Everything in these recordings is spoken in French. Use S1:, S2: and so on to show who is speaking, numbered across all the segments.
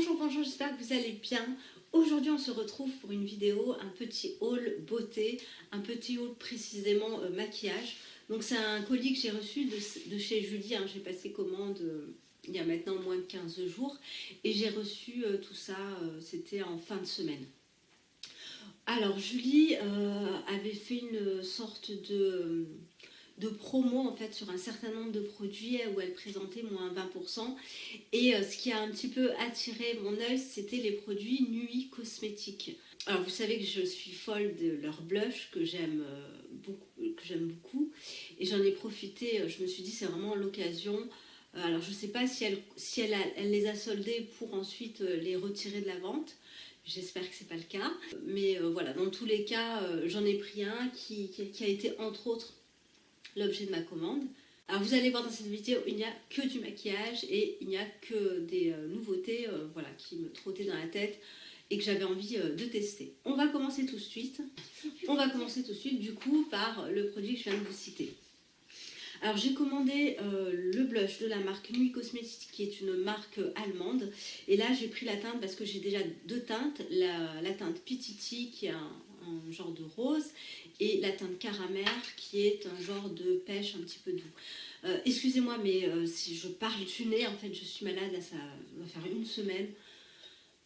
S1: Bonjour, j'espère que vous allez bien. Aujourd'hui on se retrouve pour une vidéo, un petit haul beauté, un petit haul précisément maquillage. Donc c'est un colis que j'ai reçu de chez Julie, hein. J'ai passé commande il y a maintenant moins de 15 jours et j'ai reçu tout ça, c'était en fin de semaine. Alors Julie avait fait une sorte de promo en fait sur un certain nombre de produits où elle présentait moins 20%. Et ce qui a un petit peu attiré mon œil, c'était les produits Nuit Cosmétiques. Alors vous savez que je suis folle de leur blush que j'aime beaucoup. Et j'en ai profité, je me suis dit c'est vraiment l'occasion. Alors je ne sais pas si elle les a soldés pour ensuite les retirer de la vente. J'espère que ce n'est pas le cas. Mais voilà, dans tous les cas, j'en ai pris un qui a été entre autres l'objet de ma commande. Alors vous allez voir dans cette vidéo, il n'y a que du maquillage et il n'y a que des nouveautés voilà, qui me trottaient dans la tête et que j'avais envie de tester. On va commencer tout de suite. Du coup par le produit que je viens de vous citer. Alors j'ai commandé le blush de la marque Nuit Cosmétiques qui est une marque allemande. Et là j'ai pris la teinte parce que j'ai déjà deux teintes. La teinte Pititi qui est un genre de rose et la teinte caramel qui est un genre de pêche un petit peu doux. Excusez-moi mais si je parle du nez, en fait je suis malade, là ça va faire une semaine.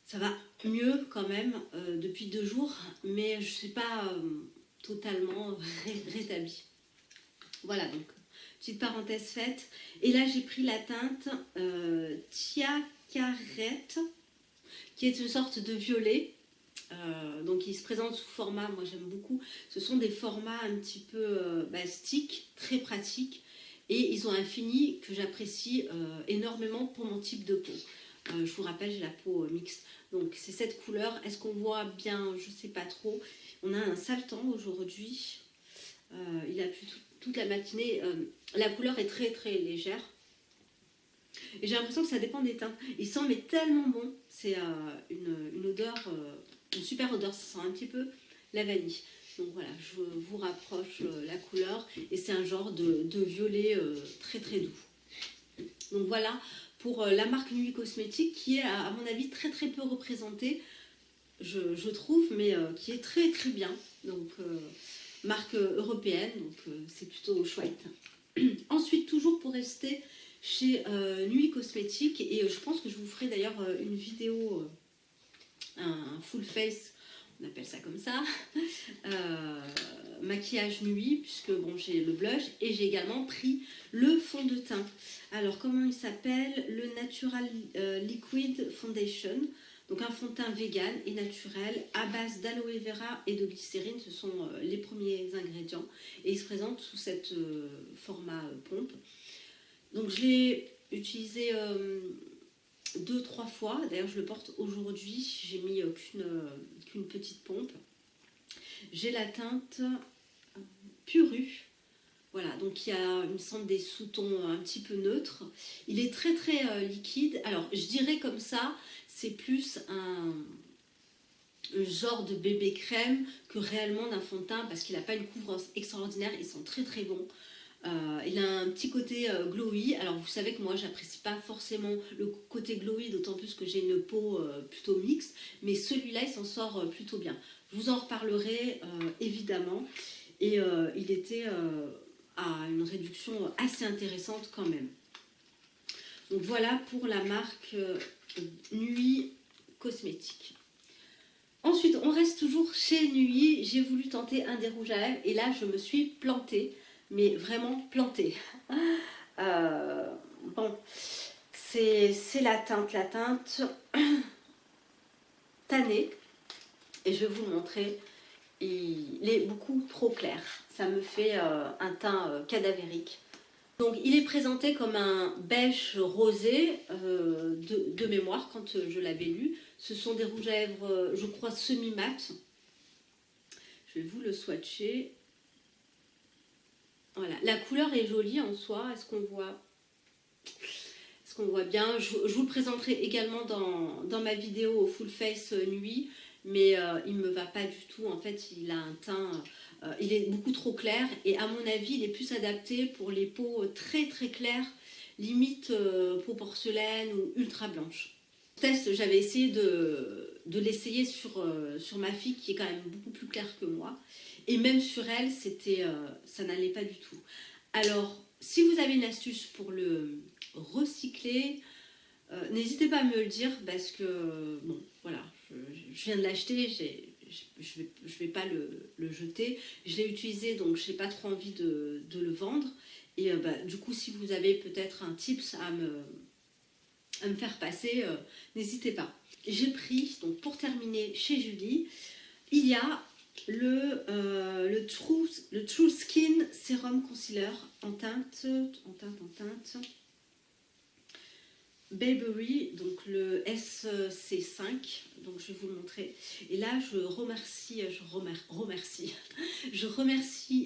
S1: Ça va mieux quand même depuis 2 jours, mais je ne suis pas totalement rétablie. Voilà, donc petite parenthèse faite. Et là j'ai pris la teinte Tiacaret qui est une sorte de violet. Donc il se présente sous format, moi j'aime beaucoup, ce sont des formats un petit peu stick, très pratiques, et ils ont un fini que j'apprécie énormément pour mon type de peau. Je vous rappelle, j'ai la peau mixte, donc c'est cette couleur. Est-ce qu'on voit bien? Je ne sais pas trop. On a un sale temps aujourd'hui, il a plu toute la matinée, la couleur est très très légère. Et j'ai l'impression que ça dépend des teintes. Il sent mais tellement bon, c'est une odeur... une super odeur, ça sent un petit peu la vanille. Donc voilà, je vous rapproche la couleur et c'est un genre de violet très très doux. Donc voilà pour la marque Nuit Cosmétiques qui est à mon avis très très peu représentée, je trouve, mais qui est très très bien. Donc marque européenne, donc c'est plutôt chouette. Ensuite, toujours pour rester chez Nuit Cosmétiques, et je pense que je vous ferai d'ailleurs une vidéo... un full face, on appelle ça comme ça, maquillage nuit, puisque bon, j'ai le blush et j'ai également pris le fond de teint. Alors comment il s'appelle? Le Natural Liquid Foundation, donc un fond de teint vegan et naturel à base d'aloe vera et de glycérine, ce sont les premiers ingrédients, et il se présente sous cette format pompe. Donc je l'ai utilisé 2-3 fois, d'ailleurs je le porte aujourd'hui, j'ai mis qu'une petite pompe. J'ai la teinte Puru, voilà, donc il y a une sorte des sous-tons un petit peu neutres. Il est très très liquide, alors je dirais comme ça, c'est plus un genre de bébé crème que réellement d'un fond de teint, parce qu'il n'a pas une couvrance extraordinaire, ils sont très très bons. Il a un petit côté glowy. Alors vous savez que moi j'apprécie pas forcément le côté glowy, d'autant plus que j'ai une peau plutôt mixte, mais celui-là il s'en sort plutôt bien. Je vous en reparlerai évidemment, et il était à une réduction assez intéressante quand même. Donc voilà pour la marque Nuit Cosmétiques. Ensuite on reste toujours chez Nuit, j'ai voulu tenter un des rouges à lèvres et là je me suis plantée. Mais vraiment plantée. Bon, c'est la teinte tannée. Et je vais vous le montrer. Il est beaucoup trop clair. Ça me fait un teint cadavérique. Donc il est présenté comme un beige rosé de mémoire quand je l'avais lu. Ce sont des rouges à lèvres, je crois, semi-mat. Je vais vous le swatcher. Voilà, la couleur est jolie en soi. Est-ce qu'on voit bien? Je vous le présenterai également dans ma vidéo au full face nuit, mais il ne me va pas du tout. En fait, il a un teint, il est beaucoup trop clair et à mon avis, il est plus adapté pour les peaux très très claires, limite peau porcelaine ou ultra blanche. Test, j'avais essayé de l'essayer sur ma fille qui est quand même beaucoup plus claire que moi. Et même sur elle, ça n'allait pas du tout. Alors, si vous avez une astuce pour le recycler, n'hésitez pas à me le dire parce que, bon, voilà, je viens de l'acheter, je vais pas le jeter. Je l'ai utilisé, donc je n'ai pas trop envie de le vendre. Et du coup, si vous avez peut-être un tips à me faire passer, n'hésitez pas. J'ai pris, donc pour terminer chez Julie, il y a le True Skin Serum Concealer en teinte Bayberry, donc le SC5, donc je vais vous le montrer. Et là, je remercie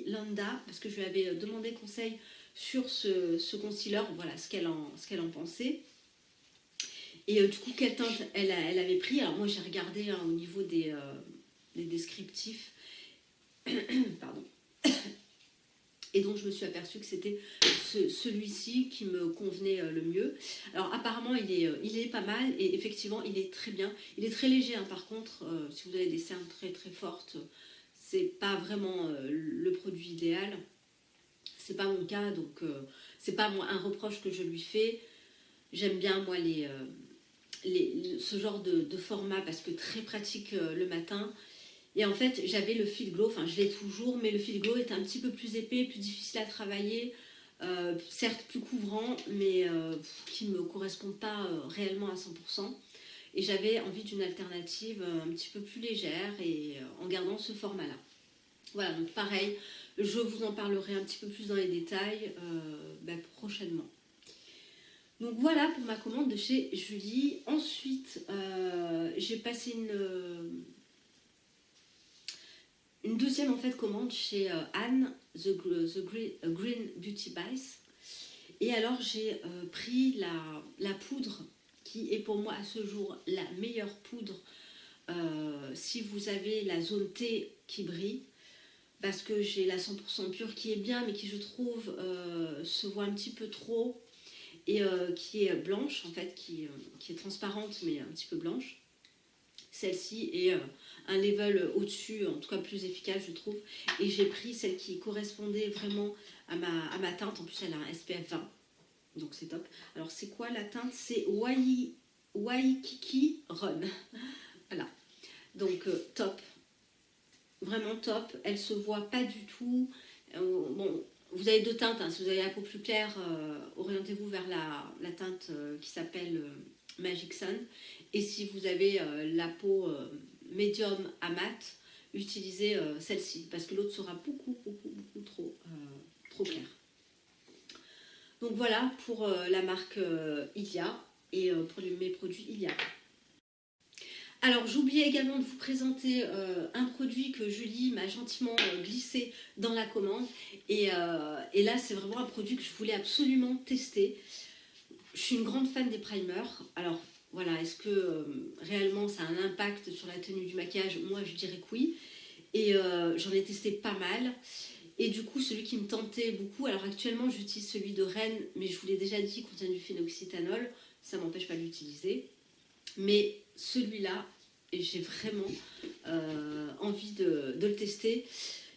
S1: Landa parce que je lui avais demandé conseil sur ce concealer, voilà ce qu'elle en pensait. Et du coup, quelle teinte elle avait pris. Alors moi, j'ai regardé au niveau des descriptifs. Pardon. Et donc, je me suis aperçue que c'était celui-ci qui me convenait le mieux. Alors, apparemment, il est pas mal. Et effectivement, il est très bien. Il est très léger, hein, par contre. Si vous avez des cernes très, très fortes, c'est pas vraiment le produit idéal. C'est pas mon cas. Donc, c'est pas un reproche que je lui fais. J'aime bien, moi, ce genre de format parce que très pratique le matin. Et en fait, j'avais le Feel Glow, enfin je l'ai toujours, mais le Feel Glow est un petit peu plus épais, plus difficile à travailler, certes plus couvrant, mais qui ne me correspond pas réellement à 100%. Et j'avais envie d'une alternative un petit peu plus légère et en gardant ce format-là. Voilà, donc pareil, je vous en parlerai un petit peu plus dans les détails prochainement. Donc voilà pour ma commande de chez Julie. Ensuite, j'ai passé une deuxième en fait commande chez Anne, Green Beauty Bice. Et alors j'ai pris la poudre qui est pour moi à ce jour la meilleure poudre si vous avez la zone T qui brille. Parce que j'ai la 100% pure qui est bien mais qui je trouve se voit un petit peu trop et qui est blanche en fait, qui est transparente mais un petit peu blanche. Celle-ci est un level au-dessus, en tout cas plus efficace je trouve. Et j'ai pris celle qui correspondait vraiment à ma teinte. En plus elle a un SPF 20, donc c'est top. Alors c'est quoi la teinte? C'est Waikiki Run. Voilà, donc top, vraiment top. Elle se voit pas du tout. Bon, vous avez deux teintes, hein. Si vous avez la peau plus claire, orientez-vous vers la teinte qui s'appelle Magic Sun. Et si vous avez la peau médium à mat, utilisez celle-ci parce que l'autre sera beaucoup trop clair. Donc voilà pour la marque Ilia et pour mes produits Ilia. Alors j'oubliais également de vous présenter un produit que Julie m'a gentiment glissé dans la commande et là c'est vraiment un produit que je voulais absolument tester. Je suis une grande fan des primers. Alors voilà, est-ce que réellement ça a un impact sur la tenue du maquillage? Moi je dirais que oui. Et j'en ai testé pas mal. Et du coup celui qui me tentait beaucoup, alors actuellement j'utilise celui de Rennes, mais je vous l'ai déjà dit, il contient du phénoxyéthanol. Ça m'empêche pas de l'utiliser. Mais celui-là, j'ai vraiment envie de le tester.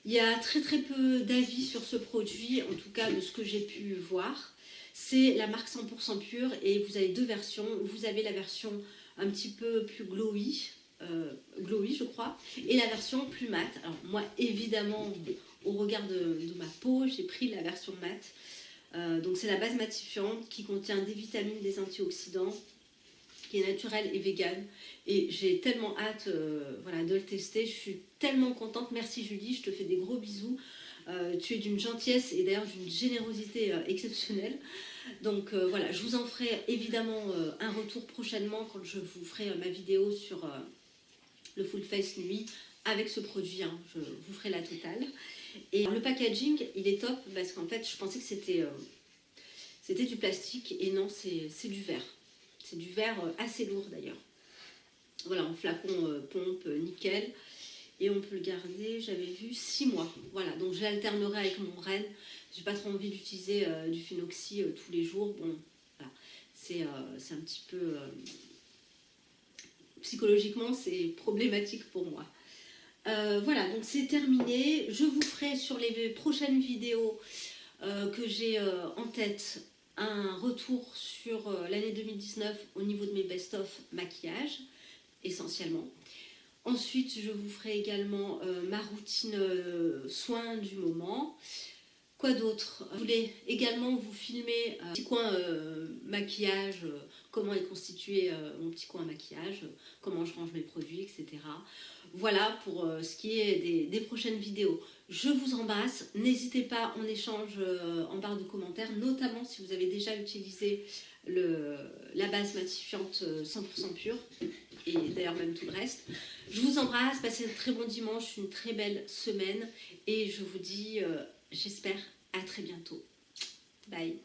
S1: Il y a très peu d'avis sur ce produit, en tout cas de ce que j'ai pu voir. C'est la marque 100% pure et vous avez deux versions. Vous avez la version un petit peu plus glowy je crois, et la version plus mat. Alors moi évidemment au regard de ma peau, j'ai pris la version mat. Donc c'est la base matifiante qui contient des vitamines, des antioxydants, qui est naturelle et vegan. Et j'ai tellement hâte voilà, de le tester. Je suis tellement contente. Merci Julie, je te fais des gros bisous. Tu es d'une gentillesse et d'ailleurs d'une générosité exceptionnelle. Donc voilà, je vous en ferai évidemment un retour prochainement quand je vous ferai ma vidéo sur le Full Face Nuit avec ce produit. Hein. Je vous ferai la totale. Et le packaging, il est top parce qu'en fait, je pensais que c'était du plastique et non, c'est du verre. C'est du verre assez lourd d'ailleurs. Voilà, en flacon pompe nickel. Et on peut le garder, j'avais vu, 6 mois. Voilà, donc j'alternerai avec mon Rennes. J'ai pas trop envie d'utiliser du phénoxy tous les jours. Bon, voilà, c'est un petit peu psychologiquement, c'est problématique pour moi. Voilà, donc c'est terminé. Je vous ferai sur les prochaines vidéos que j'ai en tête un retour sur l'année 2019 au niveau de mes best-of maquillage, essentiellement. Ensuite, je vous ferai également ma routine soins du moment. Quoi d'autre? Je voulais également vous filmer un petit coin maquillage, comment est constitué mon petit coin maquillage, comment je range mes produits, etc. Voilà pour ce qui est des prochaines vidéos. Je vous embrasse. N'hésitez pas, on échange en barre de commentaires, notamment si vous avez déjà utilisé la base matifiante 100% pure, et d'ailleurs même tout le reste. Je vous embrasse, passez un très bon dimanche, une très belle semaine, et je vous dis, j'espère, à très bientôt. Bye.